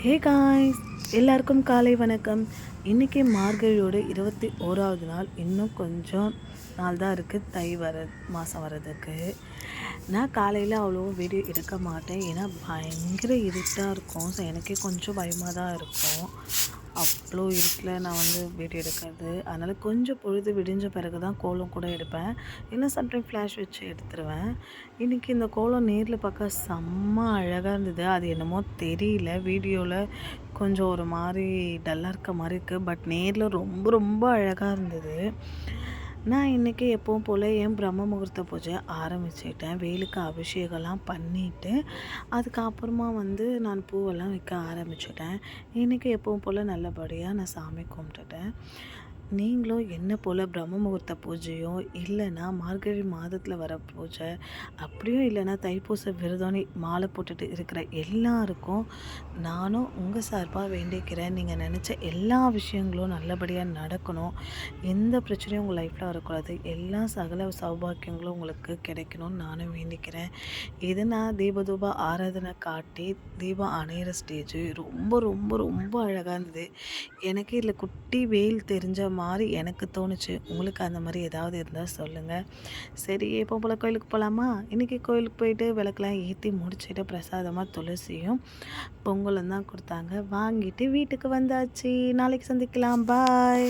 Hey guys, எல்லாருக்கும் காலை வணக்கம். இன்றைக்கி மார்கழியோட 21வது நாள். இன்னும் கொஞ்சம் நாள் தான் இருக்குது தை மாதம் வர்றதுக்கு. நான் காலையில் அவ்வளோ வீடியோ எடுக்க மாட்டேன், ஏன்னா பயங்கர இருட்டாக இருக்கும். ஸோ எனக்கே கொஞ்சம் பயமாக தான் இருக்கும். அவ்வளோ இருட்டில் நான் வீடியோ எடுக்கிறது. அதனால் கொஞ்சம் பொழுது விடிஞ்ச பிறகு தான் கோலம் கூட எடுப்பேன். இல்லை சம்டைம் ஃப்ளாஷ் வச்சு எடுத்துருவேன். இன்றைக்கி இந்த கோலம் நேரில் பார்க்க செம்ம அழகாக இருந்தது. அது என்னமோ தெரியல, வீடியோவில் கொஞ்சம் ஒரு மாதிரி டல்லாக இருக்க மாதிரி இருக்குது. பட் நேரில் ரொம்ப ரொம்ப அழகாக இருந்தது. நான் இன்றைக்கி எப்பவும் போல் என் பிரம்ம முகூர்த்த பூஜை ஆரம்பிச்சிட்டேன். வெயிலுக்கு அபிஷேகம்லாம் பண்ணிவிட்டு அதுக்கப்புறமா நான் பூவெல்லாம் வைக்க ஆரம்பிச்சிட்டேன். இன்றைக்கி எப்பவும் போல் நல்லபடியாக நான் சாமி கும்பிட்டுட்டேன். நீங்களும் என்ன போல் பிரம்ம முகூர்த்த பூஜையோ இல்லைன்னா மார்கழி மாதத்தில் வர பூஜை, அப்படியும் இல்லைன்னா தைப்பூச விரதம் மாலை போட்டுட்டு இருக்கிற எல்லாருக்கும் நானும் உங்கள் சார்பாக வேண்டிக்கிறேன். நீங்கள் நினச்ச எல்லா விஷயங்களும் நல்லபடியாக நடக்கணும். எந்த பிரச்சனையும் உங்கள் லைஃப்பில் வரக்கூடாது. எல்லா சகல சௌபாக்கியங்களும் உங்களுக்கு கிடைக்கணும்னு நானும் வேண்டிக்கிறேன். இது நான் தீபதூப ஆராதனை காட்டி தீபம் அணையிற ஸ்டேஜ் ரொம்ப ரொம்ப ரொம்ப அழகாக இருந்தது. எனக்கு இதில் குட்டி வெயில் தெரிஞ்ச மாதிரி எனக்கு தோணுச்சு. உங்களுக்கு அந்த மாதிரி ஏதாவது இருந்தால் சொல்லுங்கள். சரி, எப்போ போல் கோயிலுக்கு போகலாமா? இன்றைக்கி கோயிலுக்கு போயிட்டு விளக்கெலாம் ஏற்றி முடிச்சுட்டு பிரசாதமாக துளசியும் பொங்கலும் தான் கொடுத்தாங்க. வாங்கிட்டு வீட்டுக்கு வந்தாச்சு. நாளைக்கு சந்திக்கலாம். பாய்.